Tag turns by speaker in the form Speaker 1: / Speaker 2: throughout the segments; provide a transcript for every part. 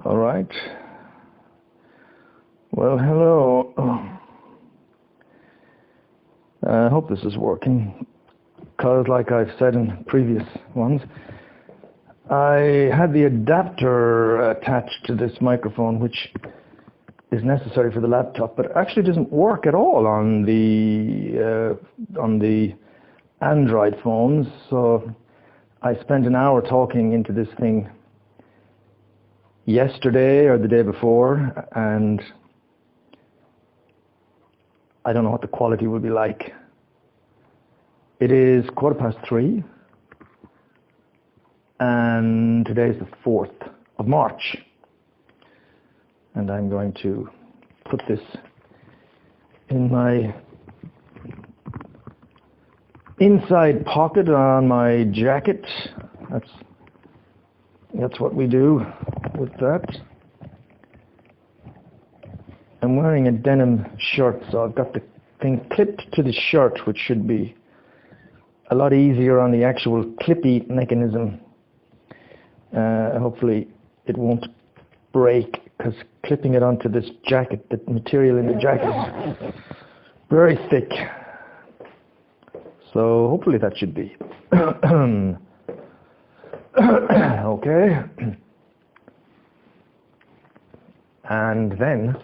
Speaker 1: All right. Well, hello. I hope this is working, because like I've said in previous ones, I had the adapter attached to this microphone, which is necessary for the laptop, but it actually doesn't work at all on the Android phones. So I spent an hour talking into this thing yesterday or the day before, and I don't know what the quality will be like. It is 3:15, and today is the 4th of March. And I'm going to put this in my inside pocket on my jacket. That's what we do with that. I'm wearing a denim shirt, so I've got the thing clipped to the shirt, which should be a lot easier on the actual clippy mechanism. Hopefully it won't break, because clipping it onto this jacket, the material in the jacket is very thick. So hopefully that should be okay. And then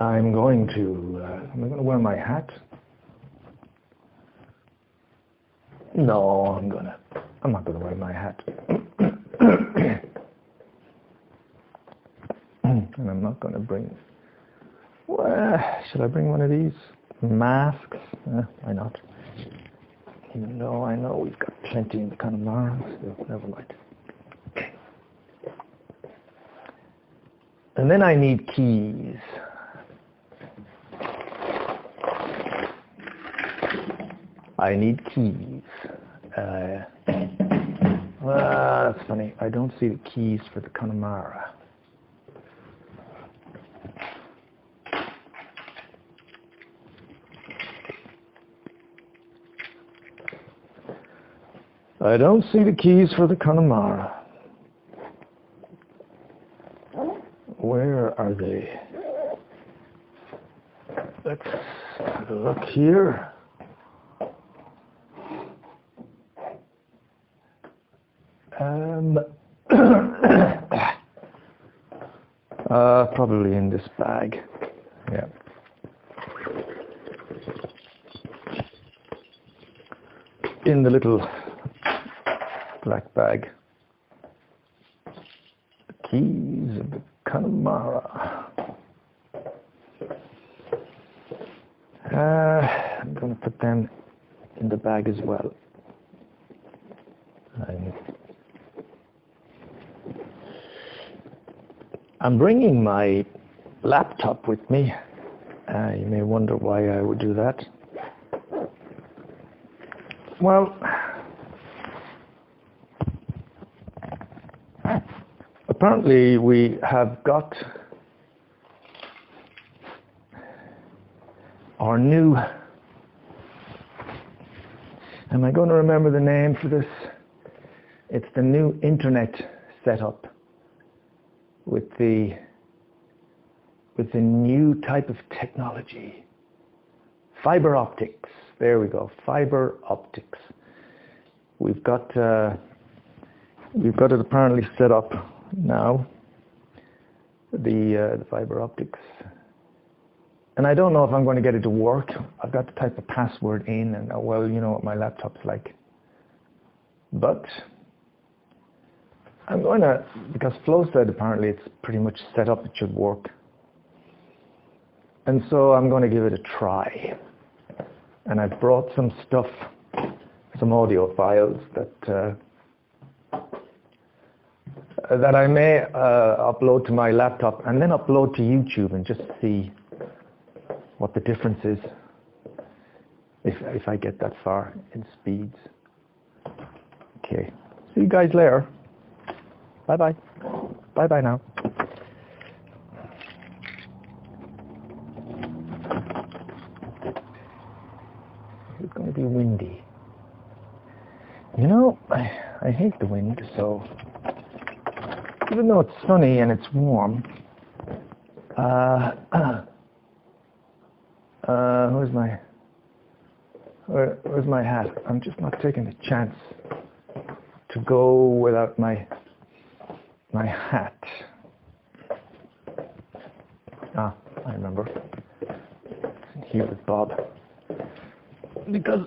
Speaker 1: I'm going to wear my hat. No, I'm not gonna wear my hat. And I'm not gonna bring, well, should I bring one of these masks? Why not? Even though I know we've got plenty in the Connemara, so never mind. And then I need keys. Well, that's funny. I don't see the keys for the Connemara. I don't see the keys for the Connemara. Where are they? Let's have a look here. Probably in this bag. Yeah. In the little black bag. The keys of the Connemara. I'm going to put them in the bag as well. I'm bringing my laptop with me. You may wonder why I would do that. Well, apparently we have got our new, am I going to remember the name for this? It's the new internet setup with the new type of technology. Fiber optics. There we go. Fiber optics. We've got it apparently set up now. The fiber optics. And I don't know if I'm going to get it to work. I've got to type a password in, and well, you know what my laptop's like. But I'm going to, because Flo said apparently it's pretty much set up, it should work. And so I'm going to give it a try. And I've brought some stuff, some audio files that I may upload to my laptop and then upload to YouTube and just see what the difference is if I get that far in speeds. Okay. See you guys later. Bye-bye. Bye-bye now. It's going to be windy. You know, I hate the wind, so even though it's sunny and it's warm, where's my hat? I'm just not taking a chance to go without my hat. Ah, I remember. It's here with Bob. Because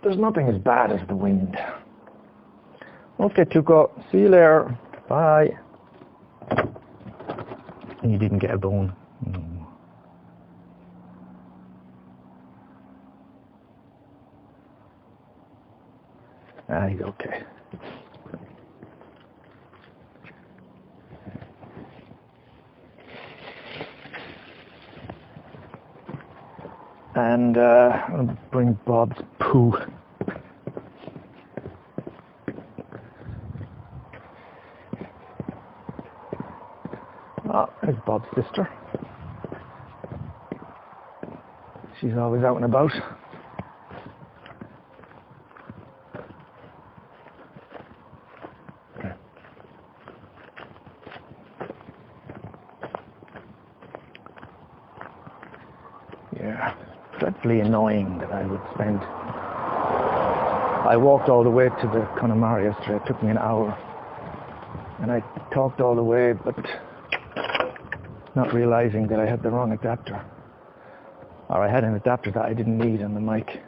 Speaker 1: there's nothing as bad as the wind. Okay, Tuco. See you later. Bye. And you didn't get a bone. Ah, he's okay. And I'll bring Bob's poo. Oh, there's Bob's sister. She's always out and about. Yeah, dreadfully annoying that I would spend. I walked all the way to the Connemara yesterday. It took me an hour. And I talked all the way, but not realizing that I had the wrong adapter. Or I had an adapter that I didn't need on the mic.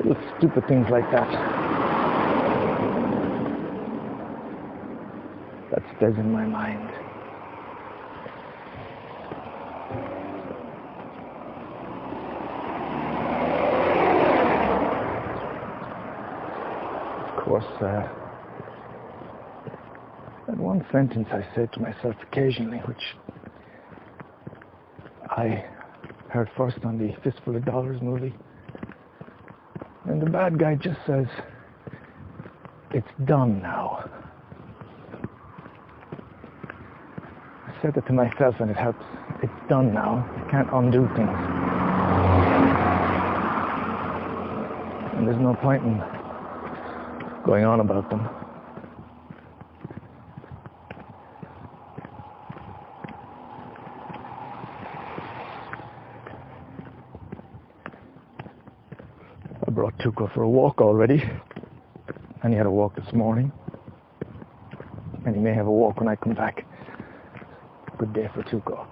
Speaker 1: Little stupid things like that. That stays in my mind. Of course, that one sentence I say to myself occasionally, which I heard first on the Fistful of Dollars movie. And the bad guy just says, "It's done now." I said that to myself and it helps. It's done now. You can't undo things. And there's no point in going on about them. I brought Tuco for a walk already, and he had a walk this morning, and he may have a walk when I come back. Good day for Tuco.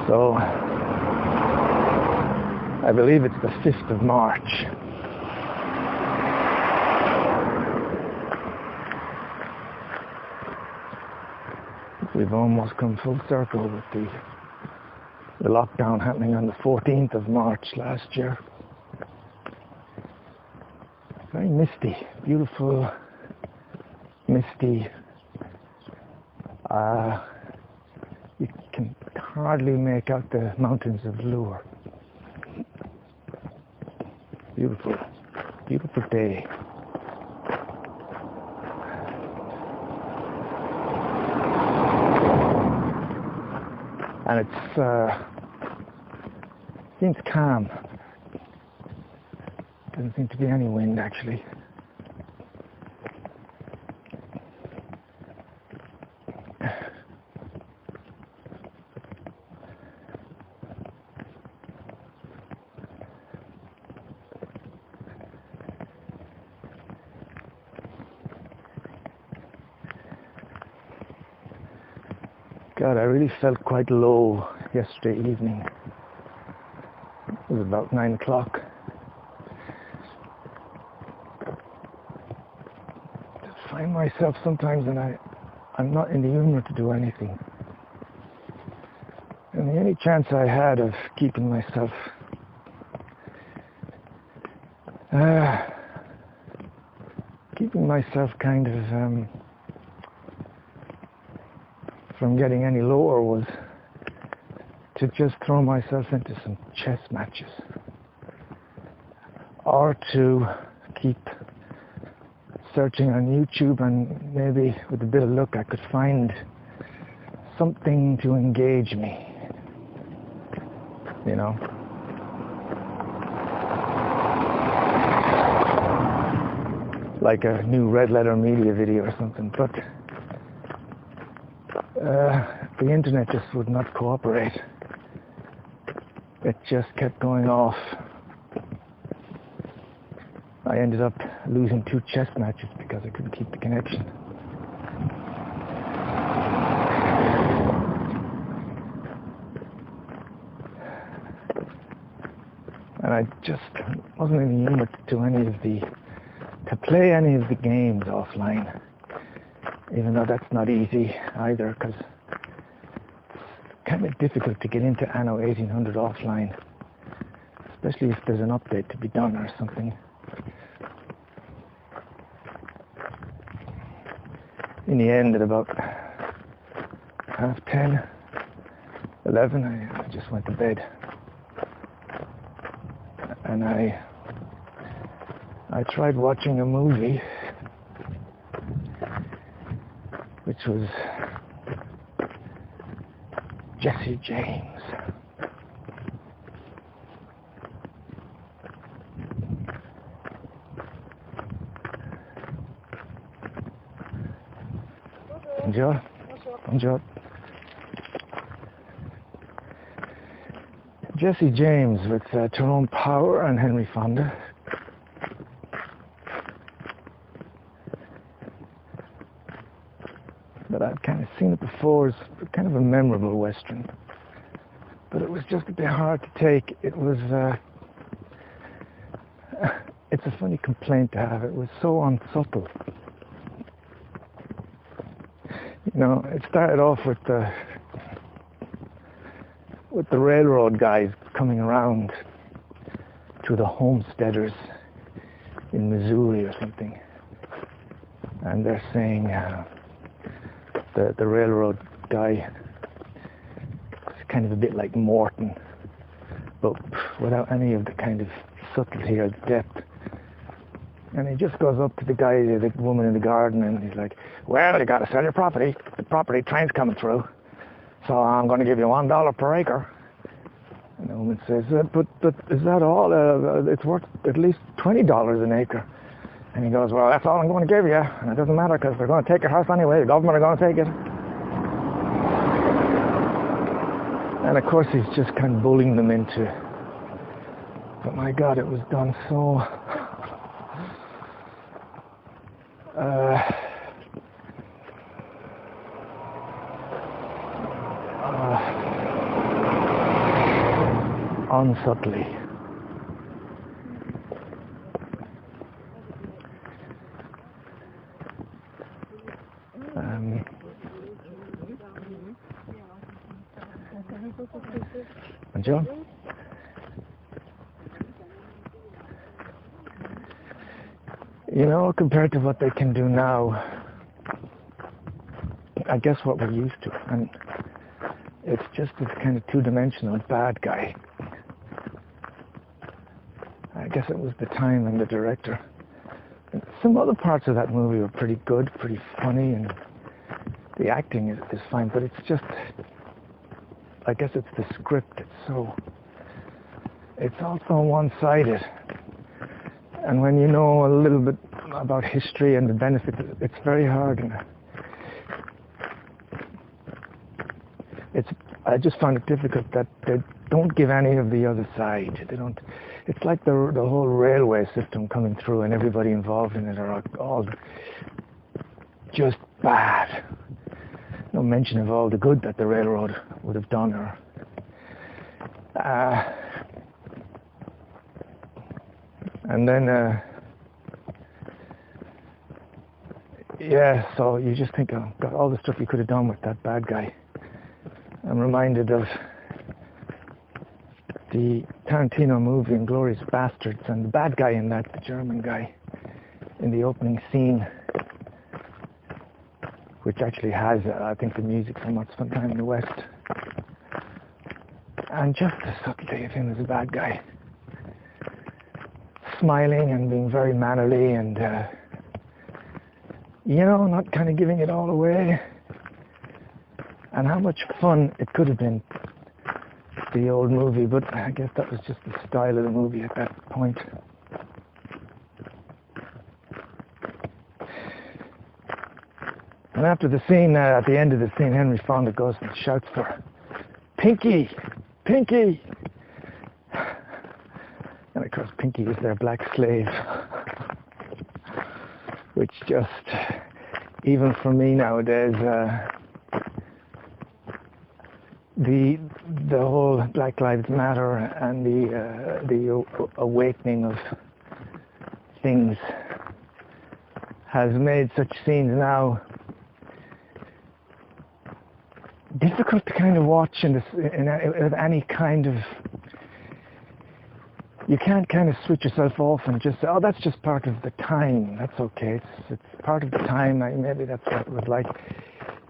Speaker 1: So, I believe it's the 5th of March. We've almost come full circle with the lockdown happening on the 14th of March last year. Very misty, beautiful, misty. You can hardly make out the mountains of Lure. Beautiful, beautiful day. And it seems calm. Doesn't seem to be any wind actually. God, I really felt quite low yesterday evening. It was about 9 o'clock. I find myself sometimes and I'm not in the humor to do anything. And the only chance I had of keeping myself kind of from getting any lower was to just throw myself into some chess matches or to keep searching on YouTube, and maybe with a bit of luck I could find something to engage me, you know. Like a new Red Letter Media video or something, but the internet just would not cooperate. It just kept going off. I ended up losing 2 chess matches because I couldn't keep the connection. And I just wasn't in the humor to play any of the games offline, even though that's not easy either, because it's kind of difficult to get into Anno 1800 offline, especially if there's an update to be done or something. In the end, at about 10:30, 11, I just went to bed, and I tried watching a movie, which was Jesse James. Bonjour. Bonjour. Jesse James with Tyrone Power and Henry Fonda. But I'd kind of seen it before. It's kind of a memorable Western. But it was just a bit hard to take. It was, it's a funny complaint to have. It was so unsubtle. You know, it started off with the railroad guys coming around to the homesteaders in Missouri or something, and they're saying the railroad guy is kind of a bit like Morton, but without any of the kind of subtlety or depth. And he just goes up to the guy, the woman in the garden, and he's like, well, you got to sell your property. The property train's coming through, so I'm going to give you $1 per acre. And the woman says, but is that all? It's worth at least $20 an acre. And he goes, well, that's all I'm going to give you. And it doesn't matter because they're going to take your house anyway. The government are going to take it. And of course, he's just kind of bullying them into it. But my God, it was done so... unsubtly. Bonjour. You know, compared to what they can do now, I guess what we're used to, and it's just this kind of two-dimensional bad guy. I guess it was the time and the director. And some other parts of that movie were pretty good, pretty funny, and the acting is fine, but it's just, I guess it's the script. It's also one-sided. And when you know a little bit about history and the benefits, it's very hard. And I just found it difficult that they don't give any of the other side. They don't. It's like the whole railway system coming through, and everybody involved in it are all just bad. No mention of all the good that the railroad would have done. And then, yeah, so you just think, oh, God, all the stuff you could have done with that bad guy. I'm reminded of the Tarantino movie Inglourious Bastards, and the bad guy in that, the German guy, in the opening scene, which actually has, I think, the music from Once Upon a Time in the West. And just the subtlety of him as a bad guy. Smiling and being very mannerly, and you know, not kind of giving it all away. And how much fun it could have been, the old movie, but I guess that was just the style of the movie at that point. And after the scene, at the end of the scene, Henry Fonda goes and shouts for Pinky! Pinky! And of course Pinky is their black slave. Which just, even for me nowadays, the whole Black Lives Matter and the awakening of things has made such scenes now difficult to kind of watch in any kind of. You can't kind of switch yourself off and just say, oh, that's just part of the time. That's okay. It's part of the time. Maybe that's what it was like.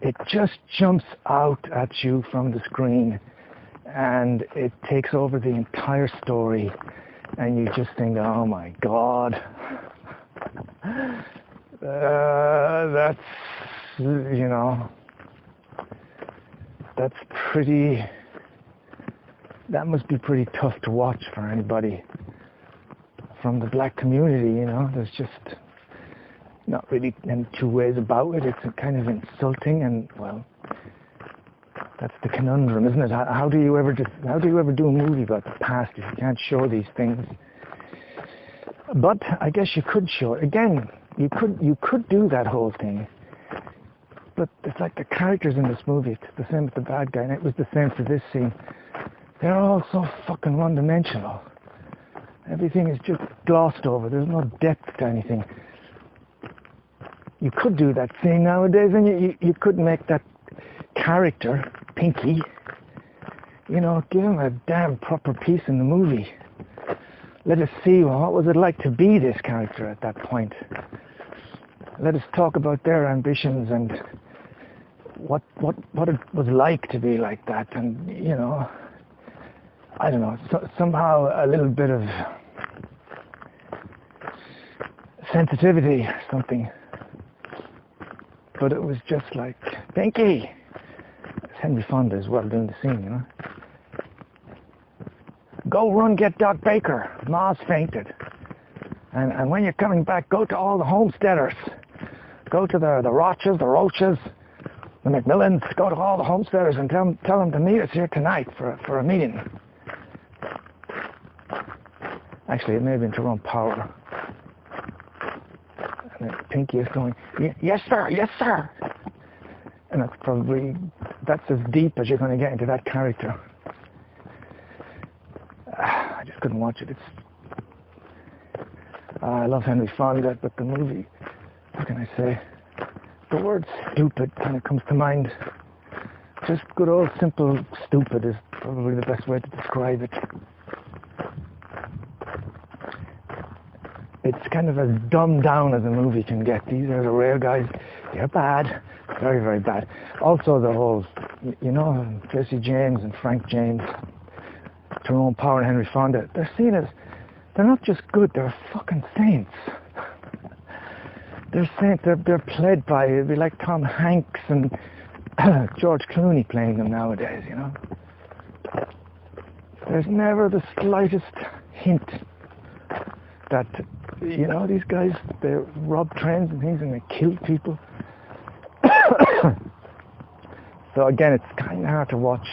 Speaker 1: It just jumps out at you from the screen, and it takes over the entire story, and you just think, oh my God, that's, you know, that's pretty. That must be pretty tough to watch for anybody from the black community, you know. There's just not really any two ways about it. It's kind of insulting, and well, that's the conundrum, isn't it? How do you ever do a movie about the past if you can't show these things? But I guess you could show it. Again, you could do that whole thing. But it's like the characters in this movie. It's the same with the bad guy, and it was the same for this scene. They're all so fucking one-dimensional. Everything is just glossed over. There's no depth to anything. You could do that scene nowadays, and you could make that character, Pinky, you know, give him a damn proper piece in the movie. Let us see, well, what was it like to be this character at that point. Let us talk about their ambitions and what it was like to be like that, and, you know, I don't know, somehow a little bit of sensitivity or something. But it was just like, Pinky! Henry Fonda as well doing the scene, you know. Go run, get Doc Baker. Ma's fainted. And when you're coming back, go to all the homesteaders. Go to the Roches, the Roaches, the Macmillans. Go to all the homesteaders and tell them to meet us here tonight for a meeting. Actually, it may have been Tyrone Power. And Pinky is going, yes, sir, yes, sir. And that's as deep as you're going to get into that character. I just couldn't watch it. I love Henry Fonda, but the movie, what can I say? The word stupid kind of comes to mind. Just good old simple stupid is probably the best way to describe it. It's kind of as dumbed down as a movie can get. These are the rare guys. They're bad. Very, very bad. Also the whole, you know, Jesse James and Frank James, Tyrone Power and Henry Fonda, they're seen as, they're not just good, they're fucking saints. They're saints, they're played by, it'd be like Tom Hanks and George Clooney playing them nowadays, you know. There's never the slightest hint that, you know, these guys, they rob trains and things and they kill people. So again, it's kind of hard to watch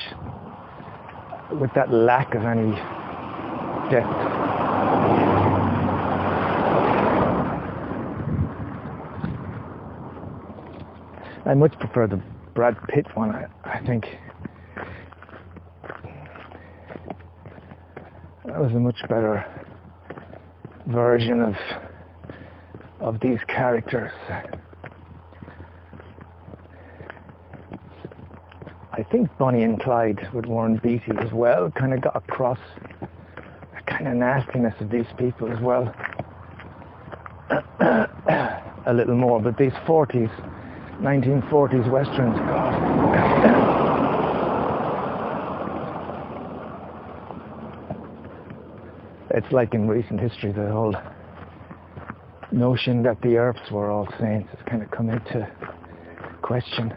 Speaker 1: with that lack of any depth. I much prefer the Brad Pitt one. I think that was a much better version of these characters. I think Bonnie and Clyde with Warren Beatty as well kind of got across the kind of nastiness of these people as well. A little more, but these 1940s westerns, God. It's like in recent history, the whole notion that the Earths were all saints has kind of come into question.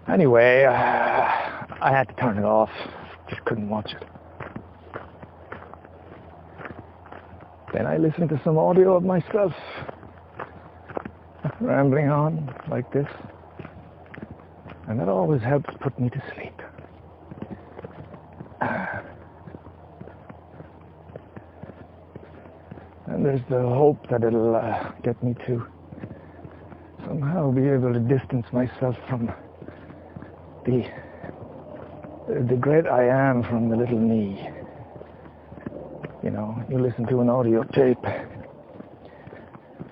Speaker 1: Anyway, I had to turn it off. Just couldn't watch it. Then I listened to some audio of myself rambling on like this, and that always helps put me to sleep. And there's the hope that it'll get me to somehow be able to distance myself from the great I am from the little me. You know, you listen to an audio tape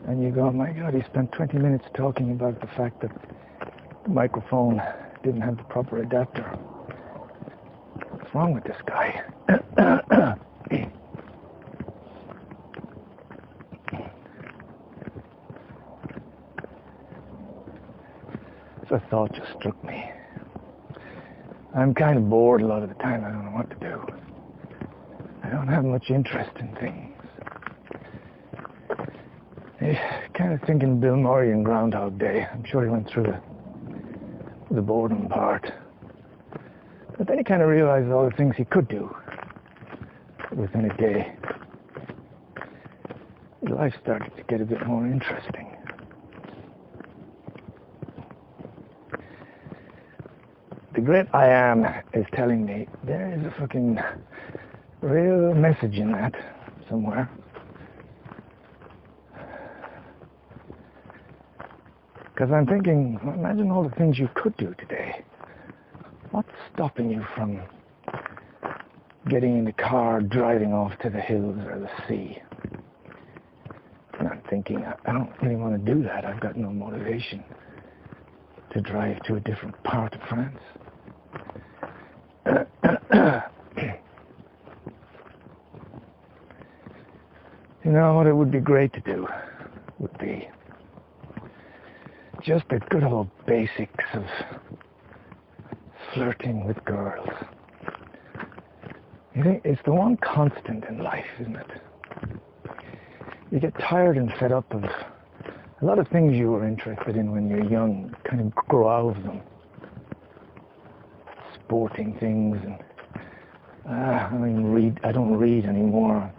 Speaker 1: and you go, my God, he spent 20 minutes talking about the fact that the microphone didn't have the proper adapter. What's wrong with this guy? So a thought just struck me. I'm kind of bored a lot of the time. I don't know what to do. I don't have much interest in things. Kind of thinking Bill Murray in Groundhog Day. I'm sure he went through the boredom part. But then he kind of realized all the things he could do within a day. Life started to get a bit more interesting. The great I am is telling me there is a fucking real message in that somewhere. Because I'm thinking, well, imagine all the things you could do today. What's stopping you from getting in the car, driving off to the hills or the sea? And I'm thinking, I don't really want to do that. I've got no motivation to drive to a different part of France. You know what it would be great to do would be just the good old basics of flirting with girls. You think it's the one constant in life, isn't it? You get tired and fed up of a lot of things you were interested in when you're young, kind of grow out of them. Sporting things, and I don't read anymore.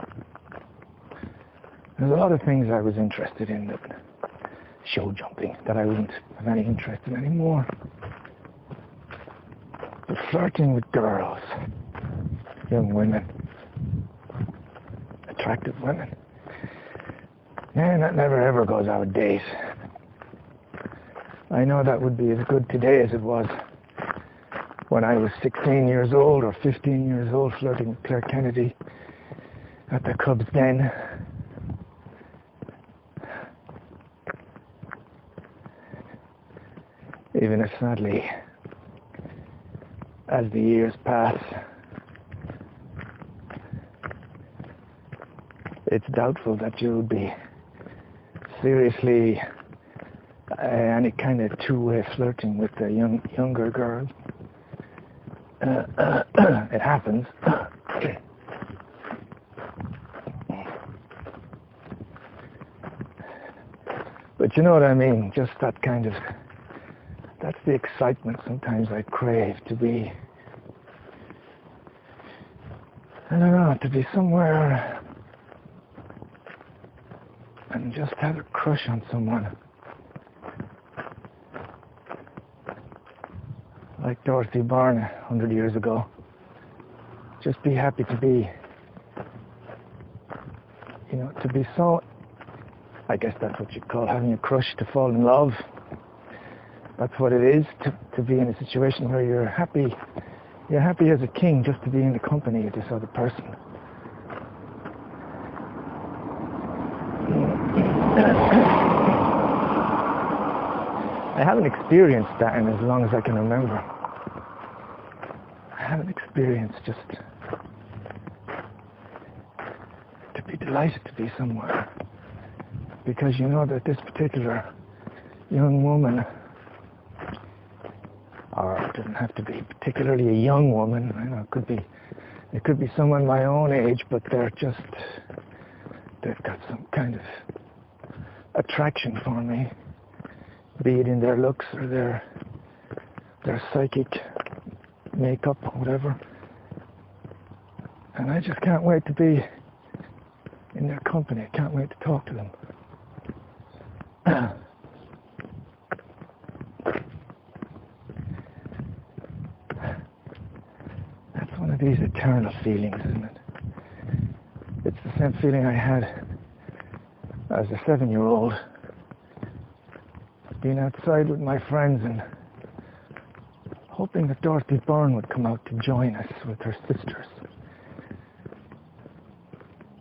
Speaker 1: There's a lot of things I was interested in, that show jumping, that I wouldn't have any interest in anymore. But flirting with girls, young women, attractive women, man, that never ever goes out of date. I know that would be as good today as it was when I was 16 years old or 15 years old flirting with Claire Kennedy at the Cubs Den. Even if sadly, as the years pass, it's doubtful that you'll be seriously any kind of two-way flirting with a younger girl. It happens. But you know what I mean, just that kind of, that's the excitement sometimes I crave, to be, I don't know, to be somewhere and just have a crush on someone. Like Dorothy Barn 100 years ago. Just be happy to be, you know, to be so, I guess that's what you call having a crush, to fall in love. That's what it is, to be in a situation where you're happy as a king just to be in the company of this other person. I haven't experienced that in as long as I can remember. I haven't experienced just to be delighted to be somewhere. Because you know that this particular young woman, or it doesn't have to be particularly a young woman, you know, it could be someone my own age, but they're they've got some kind of attraction for me, be it in their looks or their psychic makeup or whatever. And I just can't wait to be in their company. I can't wait to talk to them. That's one of these eternal feelings, isn't it? It's the same feeling I had as a 7-year-old, being outside with my friends and hoping that Dorothy Byrne would come out to join us with her sisters.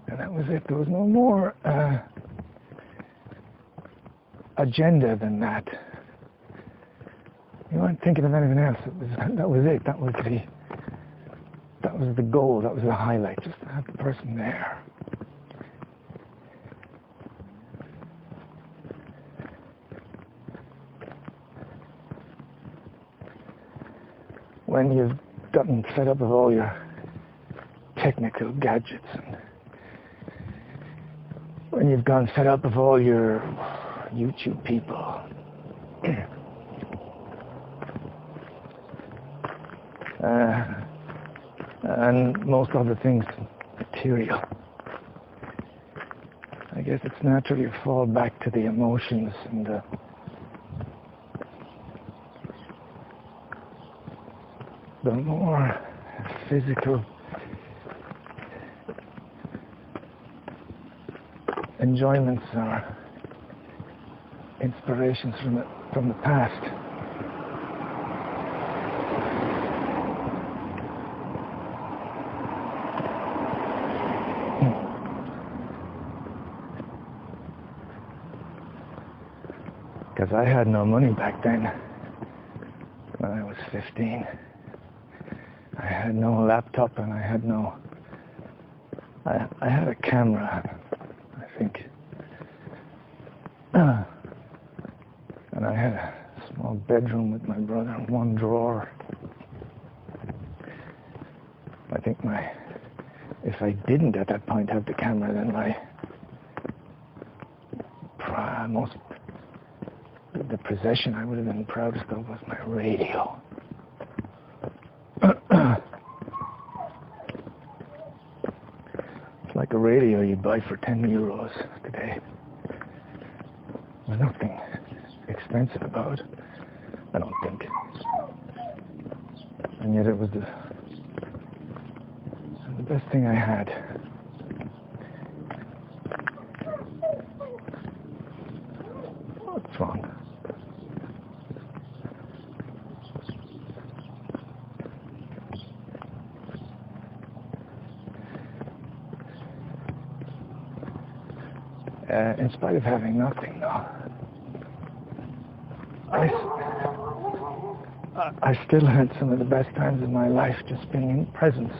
Speaker 1: And that was it. There was no more agenda than that. You weren't thinking of anything else. That was it. That was the goal. That was the highlight. Just to have the person there. When you've gotten fed up with all your technical gadgets, and when you've gone fed up with all your YouTube people, and most other things material, I guess it's natural you fall back to the emotions and the more physical enjoyments or inspirations from the past. Because I had no money back then when I was 15. I had no laptop and I had I had a camera, I think. And I had a small bedroom with my brother and one drawer. I think if I didn't at that point have the camera, then the possession I would have been proudest of was my radio. It's like a radio you buy for 10 euros today. There's nothing expensive about it, I don't think. And yet it was the best thing I had. What's wrong? In spite of having nothing, though, I still had some of the best times of my life just being in the presence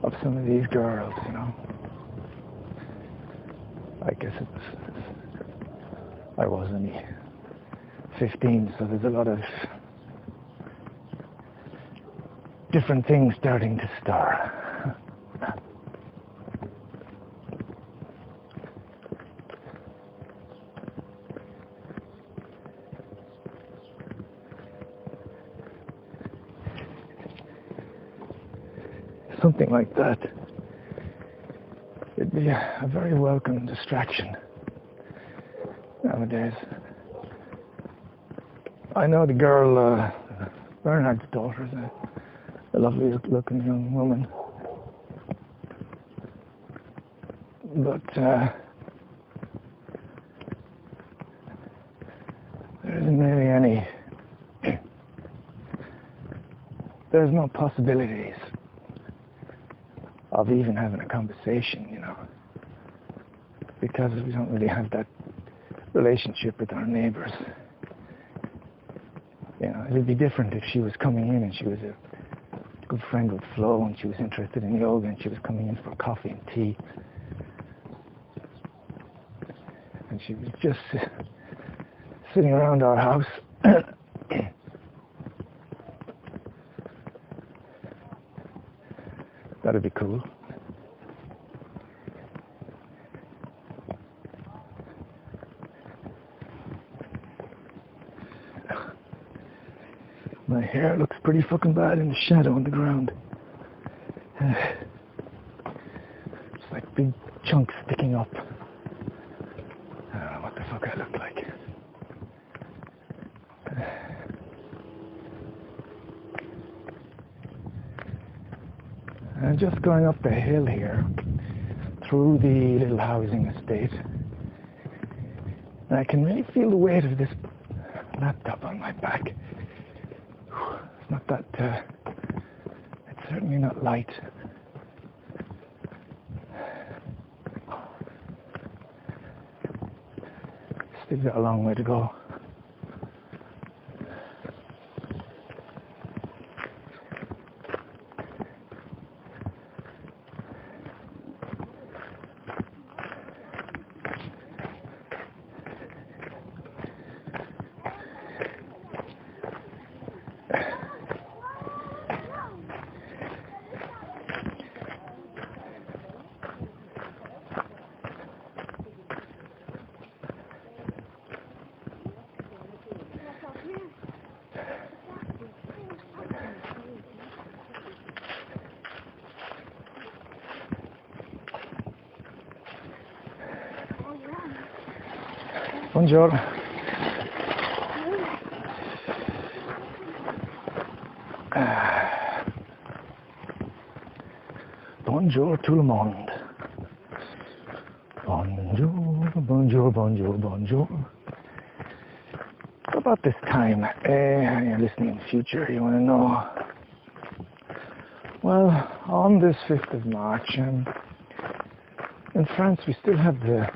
Speaker 1: of some of these girls, you know. I guess I was only 15, so there's a lot of different things starting to stir. Something like that, it'd be a very welcome distraction nowadays. I know the girl, Bernhard's daughter, is a lovely looking young woman, but there isn't really there's no possibilities of even having a conversation, you know, because we don't really have that relationship with our neighbors. You know, it would be different if she was coming in and she was a good friend with Flo and she was interested in yoga and she was coming in for coffee and tea. And she was just sitting around our house. That'd be cool. My hair looks pretty fucking bad in the shadow on the ground. It's like big chunks sticking up. I don't know what the fuck I look like. And just going up the hill here, through the little housing estate, and I can really feel the weight of this laptop on my back. It's not that, it's certainly not light. Still got a long way to go. Bonjour. Bonjour tout le monde. Bonjour, bonjour, bonjour, bonjour. About this time, you're listening in the future, you want to know. Well, on this 5th of March, in France we still have the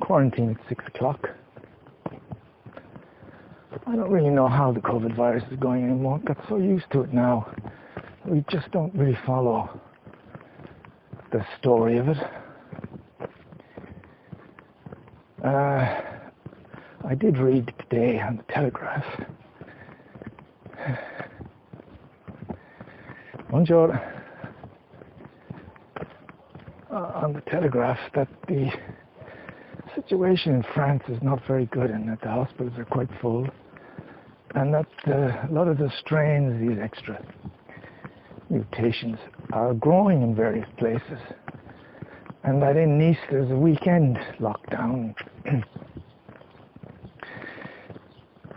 Speaker 1: quarantine at 6 o'clock. I don't really know how the COVID virus is going anymore. I've got so used to it now. We just don't really follow the story of it. I did read today on the Telegraph. Bonjour. On the Telegraph that the situation in France is not very good and that the hospitals are quite full and that a lot of the strains, these extra mutations, are growing in various places and that in Nice there's a weekend lockdown.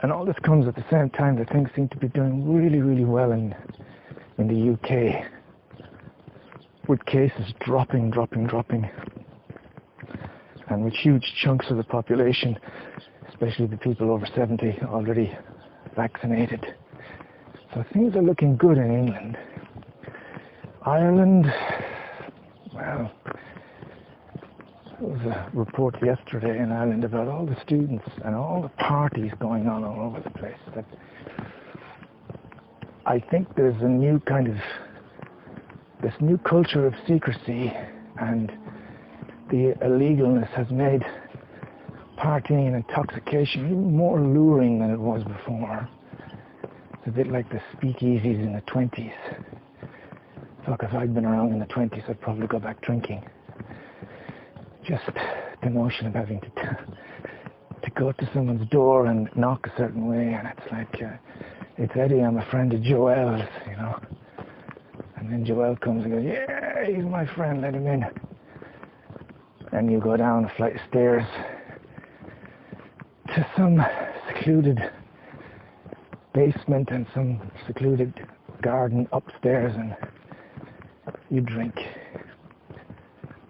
Speaker 1: And all this comes at the same time that things seem to be doing really, really well in the UK, with cases dropping, and with huge chunks of the population, especially the people over 70, already vaccinated. So things are looking good in England. Ireland, well, there was a report yesterday in Ireland about all the students and all the parties going on all over the place. That I think there's a new kind of, this new culture of secrecy, and the illegalness has made partying and intoxication even more alluring than it was before. It's a bit like the speakeasies in the 20s. Fuck, if I'd been around in the 20s, I'd probably go back drinking. Just the notion of having to go to someone's door and knock a certain way, and it's like, it's Eddie, I'm a friend of Joel's, you know. And then Joel comes and goes, yeah, he's my friend, let him in. And you go down a flight of stairs to some secluded basement and some secluded garden upstairs, and you drink.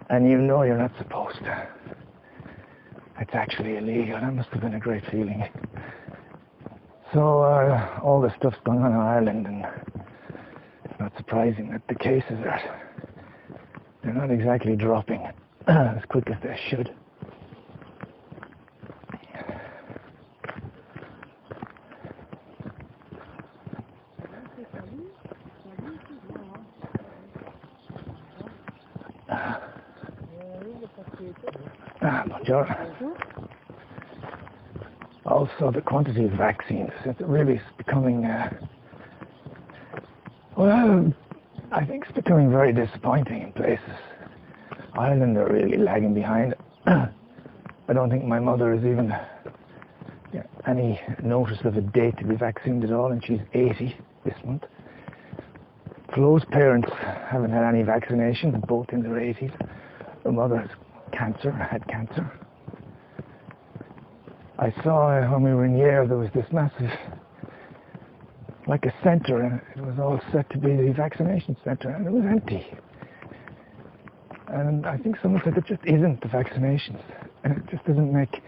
Speaker 1: And you know you're not supposed to. It's actually illegal. That must have been a great feeling. So all this stuff's going on in Ireland, and it's not surprising that the cases they're not exactly dropping as quick as they should. Bonjour. Also, the quantity of vaccines, it's really becoming, well, I think it's becoming very disappointing in places. Ireland are really lagging behind. I don't think my mother is even any notice of a date to be vaccinated at all, and she's 80 this month. Flo's parents haven't had any vaccination, both in their 80s. Her mother has had cancer. I saw when we were in Yale, there was this massive, like a center, and it was all set to be the vaccination center, and it was empty. And I think someone said it just isn't the vaccinations, and it just doesn't make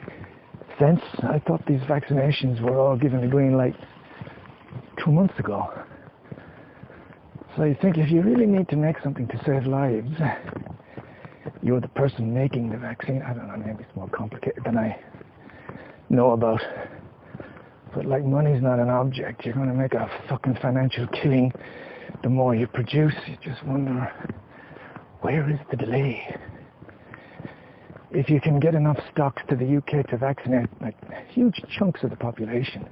Speaker 1: sense. I thought these vaccinations were all given the green light 2 months ago. So you think if you really need to make something to save lives, you're the person making the vaccine. I don't know, maybe it's more complicated than I know about. But like, money's not an object. You're going to make a fucking financial killing the more you produce. You just wonder, where is the delay? If you can get enough stocks to the UK to vaccinate like huge chunks of the population,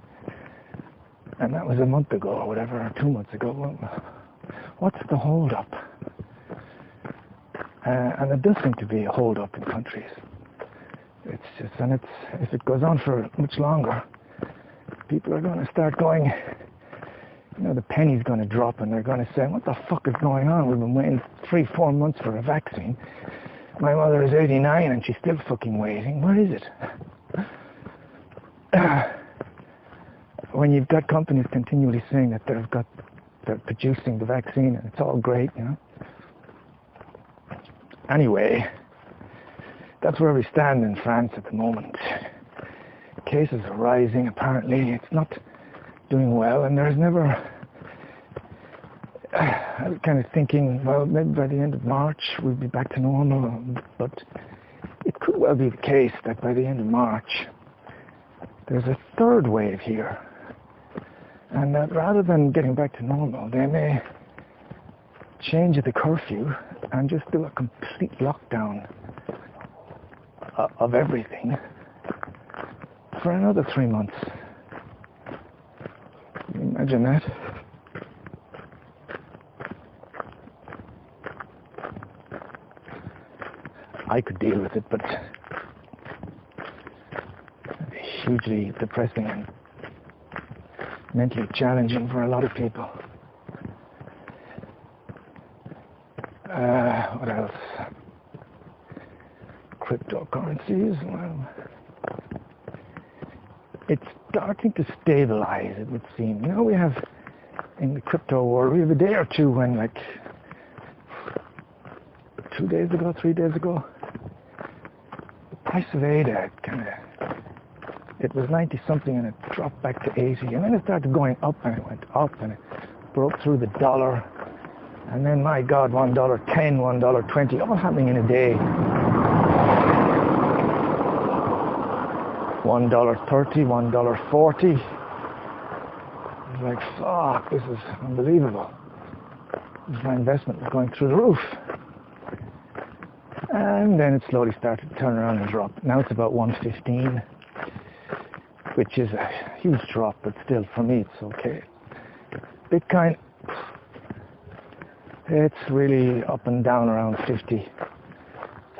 Speaker 1: and that was a month ago or whatever, or 2 months ago, well, what's the hold up? And there does seem to be a hold up in countries. It's just, and if it goes on for much longer, people are going to start going, the penny's going to drop, and they're going to say, what the fuck is going on? We've been waiting 3-4 months for a vaccine. My mother is 89 and she's still fucking waiting. Where is it? When you've got companies continually saying that they're producing the vaccine and it's all great, Anyway, that's where we stand in France at the moment. Cases are rising, apparently. It's not doing well, and there's never... I was kind of thinking, well, maybe by the end of March we'll be back to normal, but it could well be the case that by the end of March there's a third wave here, and that rather than getting back to normal, they may change the curfew and just do a complete lockdown of everything for another 3 months. Can you imagine that? I could deal with it, but it'd be hugely depressing and mentally challenging for a lot of people. What else? Cryptocurrencies, well, it's starting to stabilize, it would seem. We have, in the crypto world, we have a day or two when, like, 2 days ago, 3 days ago, the price of ADA it was 90 something and it dropped back to 80, and then it started going up and it went up and it broke through the dollar, and then, my God, $1.10, $1.20, all happening in a day. $1.30, $1.40. It's like, fuck, this is unbelievable. My investment was going through the roof. And then it slowly started to turn around and drop. Now it's about 115, which is a huge drop, but still, for me, it's okay. Bitcoin, it's really up and down around 50,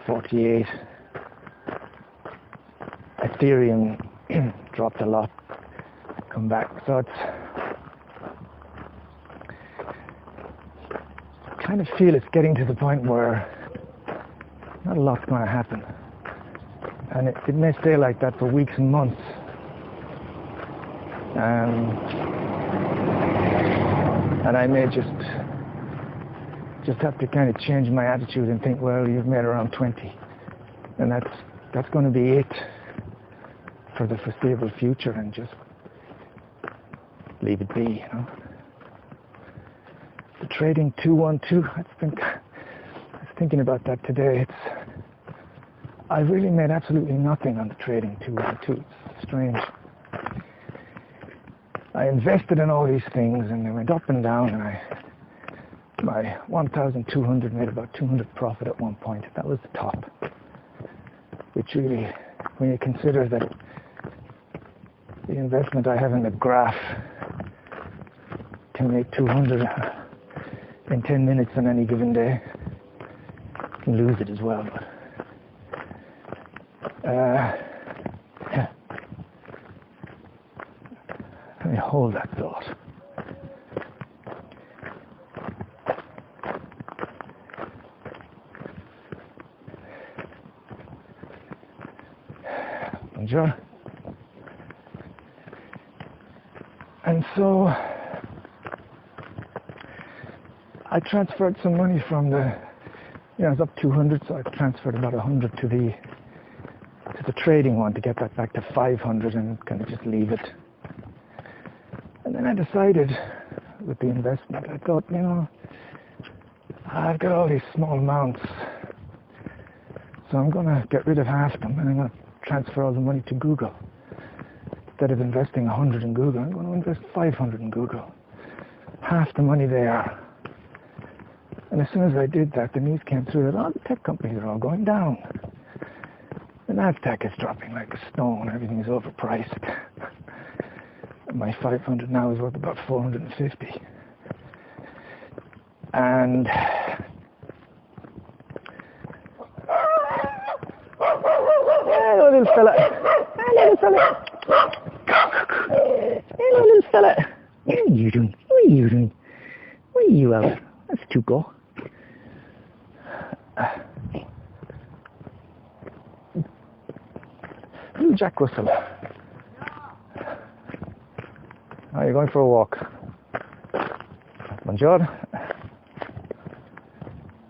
Speaker 1: 48. Ethereum dropped a lot, come back. So I kind of feel it's getting to the point where not a lot's going to happen. And it may stay like that for weeks and months. And I may just have to kind of change my attitude and think, well, you've made around 20. And that's going to be it for the foreseeable future, and just leave it be, The trading 212, I was thinking about that today. I really made absolutely nothing on the trading 212. It's strange. I invested in all these things and they went up and down, and my 1,200 made about 200 profit at one point. That was the top. Which really, when you consider that the investment I have in the graph can make 200 in 10 minutes on any given day, you can lose it as well. But hold that thought. Bonjour. And so I transferred some money from the, it was up 200, so I transferred about 100 to the trading one to get that back to 500 and kind of just leave it. And then I decided with the investment, I thought, I've got all these small amounts, so I'm going to get rid of half of them and I'm going to transfer all the money to Google. Instead of investing 100 in Google, I'm going to invest 500 in Google. Half the money there. And as soon as I did that, the news came through that all the tech companies are all going down. The Nasdaq is dropping like a stone. Everything is overpriced. My 500 now is worth about 450. And hello, little fella. Hello, little fella. Hello, little fella. What are you doing? What are you doing? Where are you out? That's Tuco. Jack Russell. Are you going for a walk? Bonjour.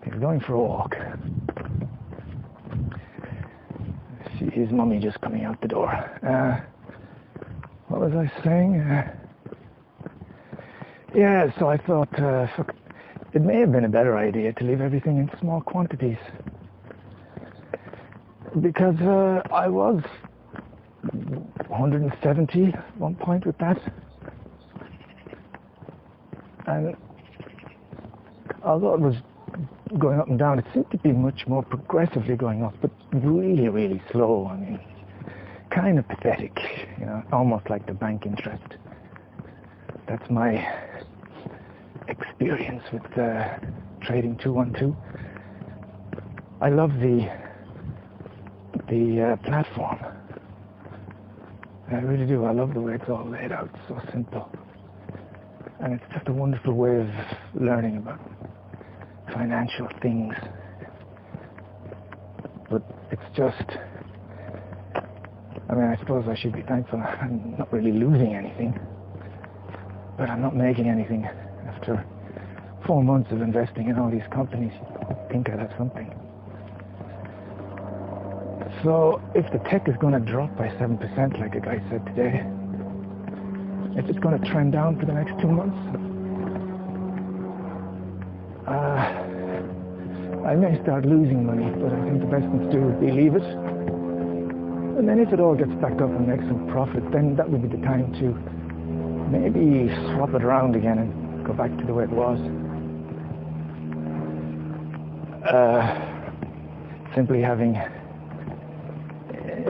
Speaker 1: He's going for a walk. I see his mummy just coming out the door. What was I saying? Yeah, so I thought, it may have been a better idea to leave everything in small quantities. Because I was 170 at one point with that. And although it was going up and down, it seemed to be much more progressively going up, but really, really slow. I mean, kind of pathetic, almost like the bank interest. That's my experience with trading 212. I love the platform. I really do. I love the way it's all laid out. It's so simple. And it's just a wonderful way of learning about financial things. But it's just, I suppose I should be thankful I'm not really losing anything. But I'm not making anything. After 4 months of investing in all these companies, you'd think I'd have something. So if the tech is going to drop by 7%, like a guy said today, if it's going to trend down for the next 2 months, I may start losing money, but I think the best thing to do would be leave it. And then if it all gets back up and makes some profit, then that would be the time to maybe swap it around again and go back to the way it was. Simply having,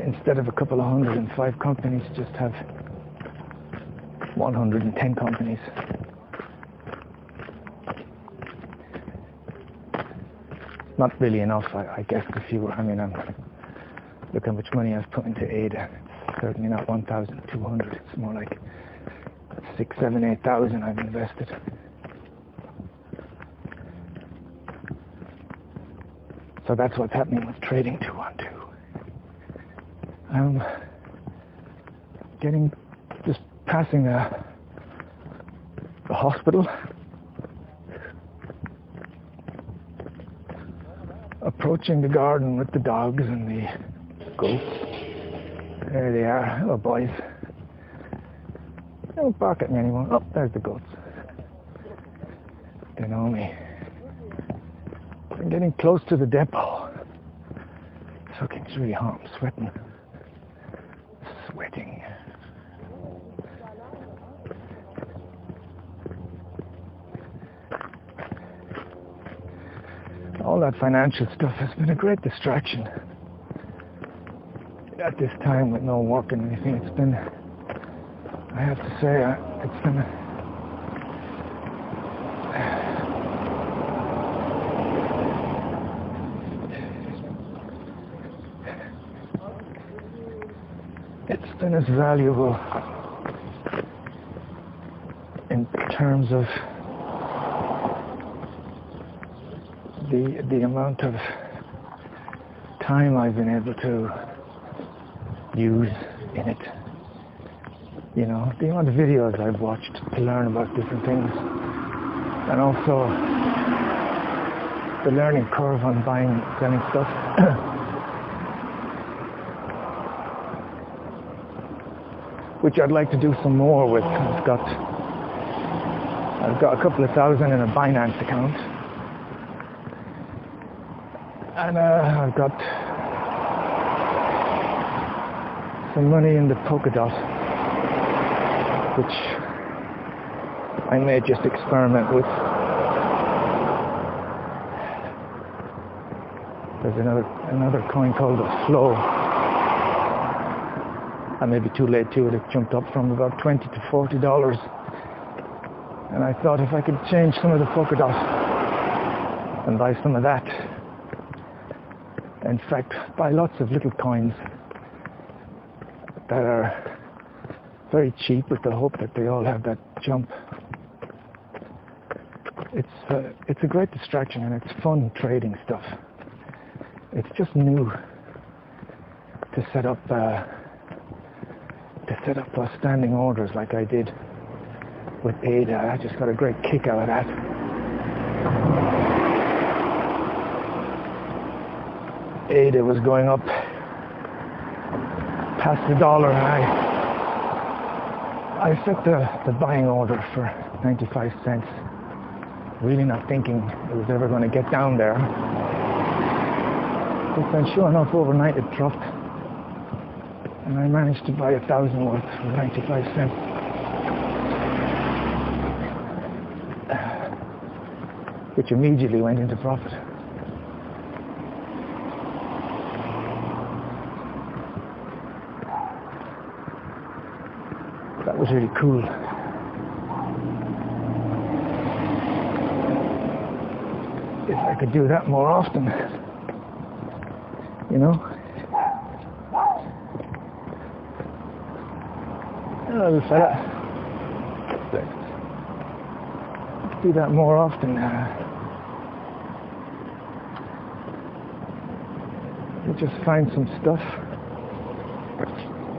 Speaker 1: instead of a couple of 105 companies, just have 110 companies. Not really enough, I guess, if you were, look how much money I've put into Ada. It's certainly not 1,200. It's more like 6, 7, 8,000 I've invested. So that's what's happening with trading 212. I'm just passing a hospital, approaching the garden with the dogs and the goats. There they are. Hello, boys. Don't bark at me anymore. Oh, there's the goats. They know me. I'm getting close to the depot. It's fucking really hot. I'm sweating. All that financial stuff has been a great distraction. At this time, with no work and anything, it's been, I have to say, it's been as valuable terms of the amount of time I've been able to use in it. You know, the amount of videos I've watched to learn about different things, and also the learning curve on buying and selling stuff. Which I'd like to do some more with. I've got a couple of thousand in a Binance account, and I've got some money in the Polkadot, which I may just experiment with. There's another coin called the Flow. I may be too late to it. It jumped up from about $20 to $40, and I thought if I could change some of the Polkadot and buy some of that. In fact, buy lots of little coins that are very cheap with the hope that they all have that jump. It's a great distraction, and it's fun trading stuff. It's just new to set up standing orders like I did with ADA. I just got a great kick out of that. ADA was going up past $1, and I set the buying order for 95 cents, really not thinking it was ever going to get down there. But then sure enough, overnight it dropped, and I managed to buy 1,000 worth for 95 cents. Which immediately went into profit. That was really cool. If I could do that more often, you know. Hello, little fella. Let's do that more often. You just find some stuff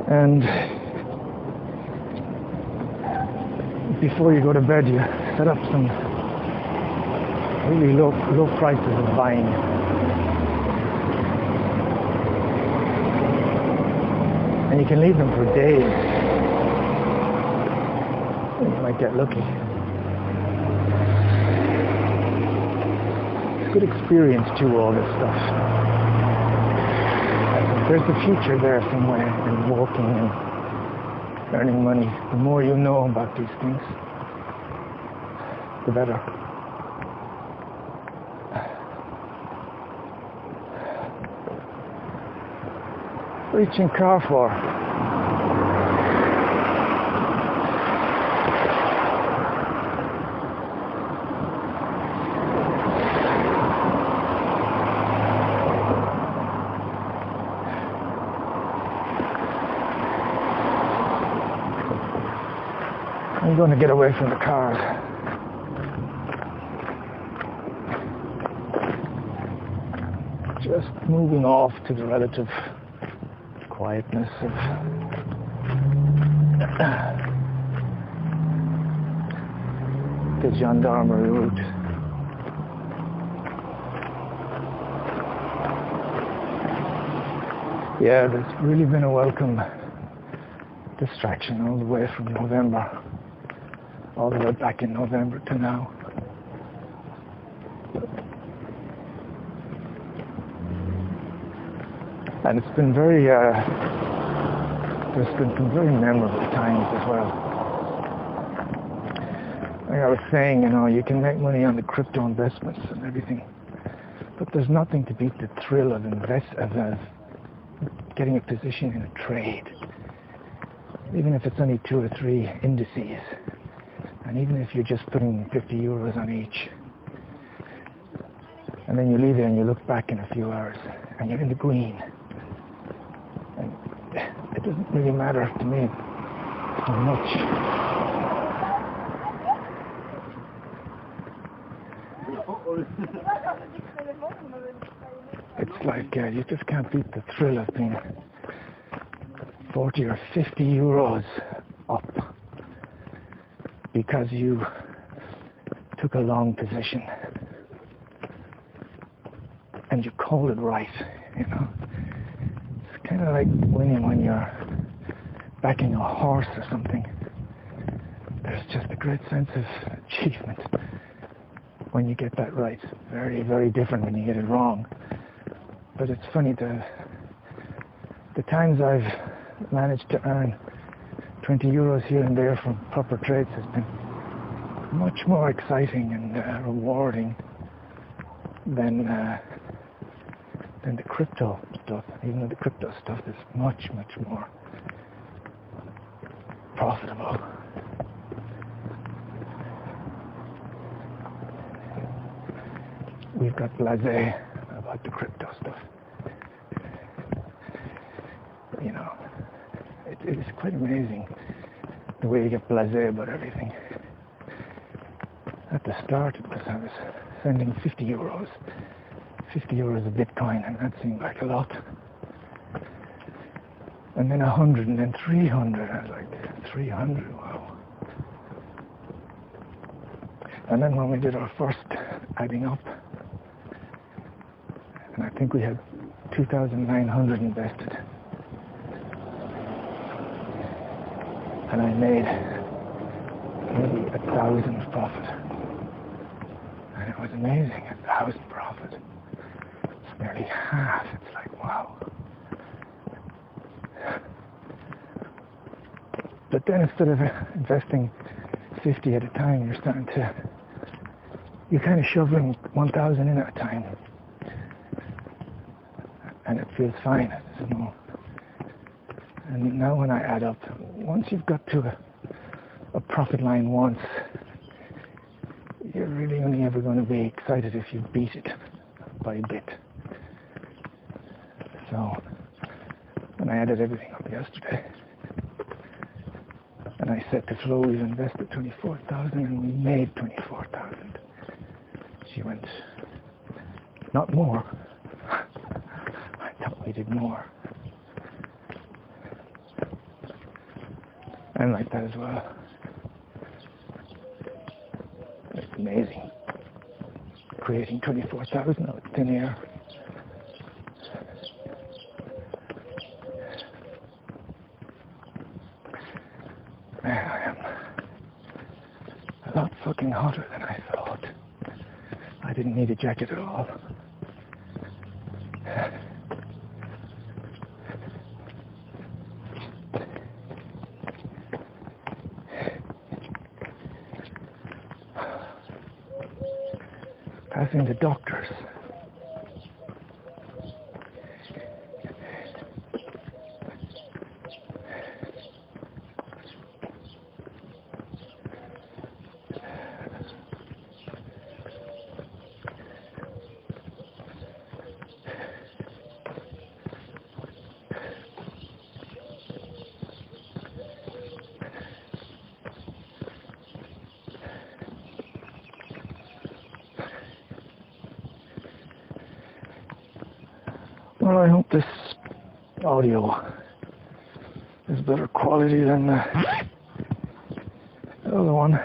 Speaker 1: and before you go to bed, you set up some really low prices of buying. And you can leave them for days. You might get lucky. It's a good experience too, all this stuff. There's a future there somewhere in walking and earning money. The more you know about these things, the better. Reaching car for. I'm going to get away from the cars. Just moving off to the relative quietness of the gendarmerie route. Yeah, there's really been a welcome distraction all the way from November, all the way back in November to now. And it's been very, there's been some very memorable times as well. Like I was saying, you know, you can make money on the crypto investments and everything, but there's nothing to beat the thrill of getting a position in a trade. Even if it's only 2 or 3 indices, and even if you're just putting 50 euros on each, and then you leave it and you look back in a few hours, and you're in the green. It doesn't really matter to me how much like you just can't beat the thrill of being 40 or 50 euros up because you took a long position and you called it right, you know. It's kind of like winning when you're backing a horse or something. There's just a great sense of achievement when you get that right. Very, very different when you get it wrong. But it's funny, the times I've managed to earn 20 euros here and there from proper trades has been much more exciting and rewarding than the crypto stuff. Even though the crypto stuff is much, much more profitable. We've got blasé about the crypto stuff. You know, it is quite amazing the way you get blasé about everything. At the start, because I was sending 50 euros of Bitcoin, and that seemed like a lot. And then 100, and then 300. I was like, 300, wow. And then when we did our first adding up, and I think we had 2,900 invested. And I made maybe 1,000 profit. And it was amazing, 1,000 profit. It's nearly half. It's like, wow. But then instead of investing 50 at a time, you're kind of shoveling 1,000 in at a time. And it feels fine. There's no. And now when I add up, once you've got to a profit line once, you're really only ever going to be excited if you beat it by a bit. So when I added everything up yesterday, and I said to Flo, we've invested 24,000 and we made 24,000. She went, not more. I thought we did more. I'm like that as well. It's amazing. Creating 24,000 out of thin air. Man, I am a lot fucking hotter than I thought. I didn't need a jacket at all. Passing the doctors. Well, I hope this audio is better quality than the other one.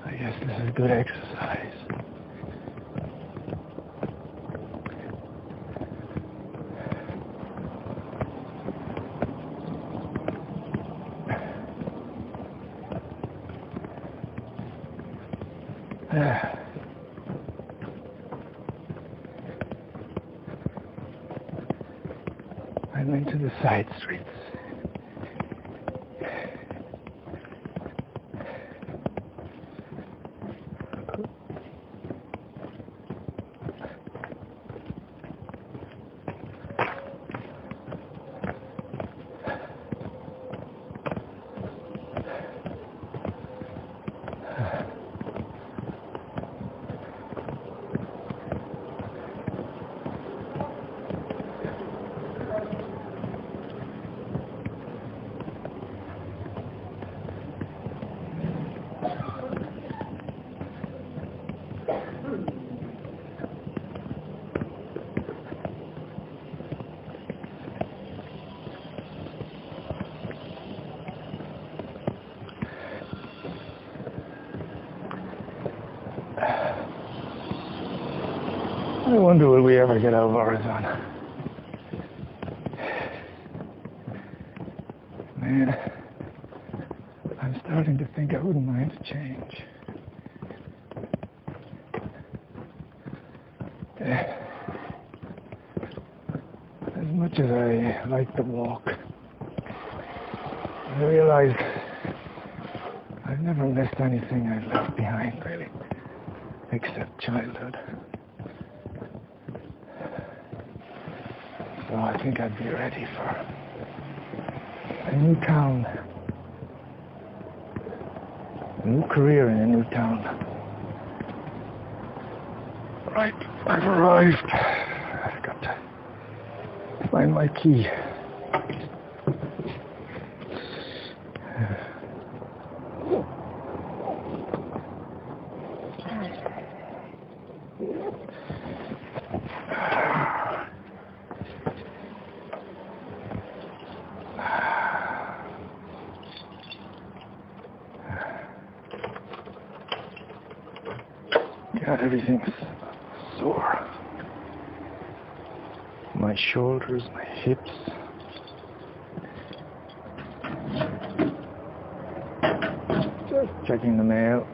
Speaker 1: I guess this is good exercise. I'm into the side streets. I wonder will we ever get out of Arizona. Man, I'm starting to think I wouldn't mind a change. As much as I like the walk, I realize I've never missed anything I've left behind, really, except childhood. So I think I'd be ready for a new town, a new career in a new town. Right, I've arrived. I've got to find my key. God, everything's sore. My shoulders, my hips. Just checking the mail.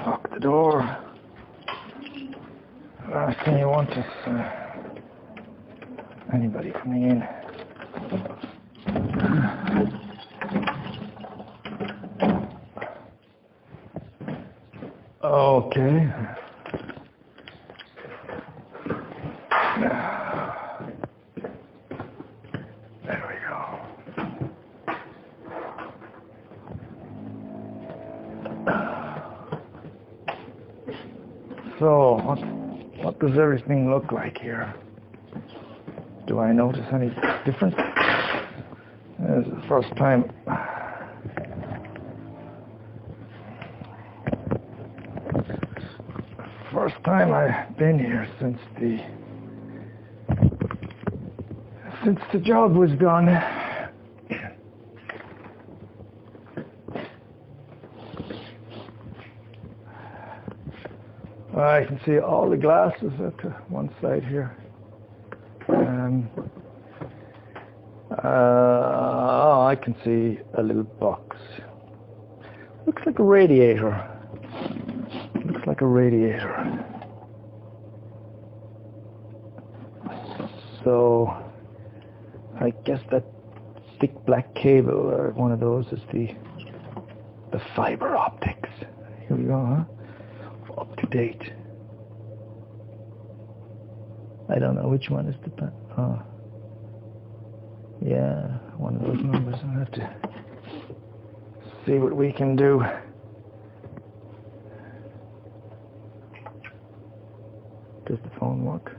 Speaker 1: Lock the door. Last thing you want is anybody coming in. Okay. There we go. So, what does everything look like here? Do I notice any difference? This is the first time. First time I've been here since the job was done. I can see all the glasses at one side here. I can see a little box. Looks like a radiator. Looks like a radiator. So I guess that thick black cable or one of those is the fiber optics. Here we go, huh? Up to date. I don't know which one is the yeah, one of those numbers. I'll have to see what we can do. Does the phone work?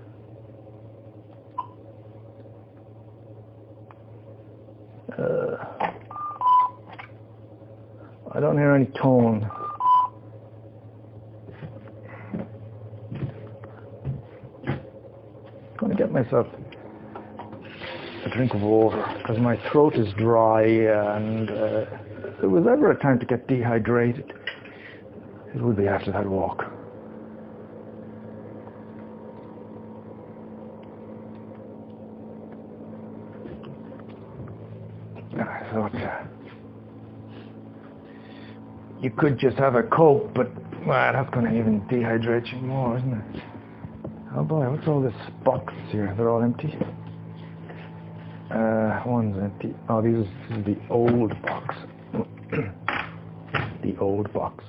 Speaker 1: I don't hear any tone. I'm going to get myself a drink of water because my throat is dry, and if there was ever a time to get dehydrated, it would be after that walk. I thought you could just have a Coke, but well, that's going to even dehydrate you more, isn't it? Oh boy, what's all this box here? They're all empty. One's empty. Oh, this is the old box. The old box.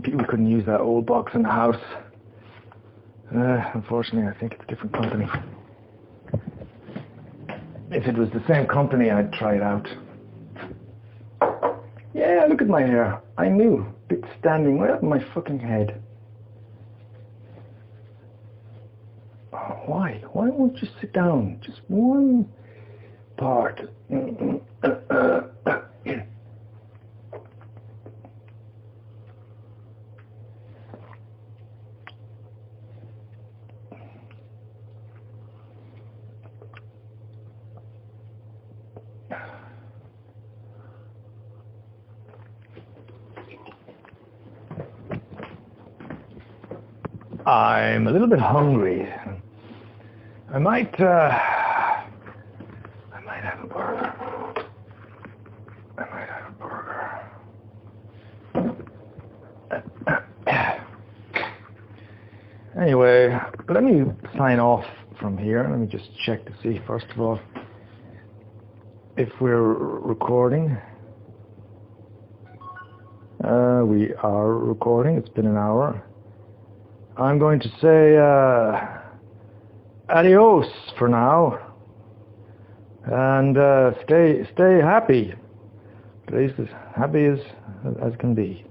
Speaker 1: People couldn't use that old box in the house. Unfortunately, I think it's a different company. If it was the same company, I'd try it out. Yeah, look at my hair. I knew. It's standing right up in my fucking head. Oh, why? Why won't you sit down? Just one part. I'm a little bit hungry. I might have a burger. Anyway, let me sign off from here. Let me just check to see, first of all, if we're recording. We are recording. It's been an hour. I'm going to say adios for now, and stay happy. Stay as happy as can be.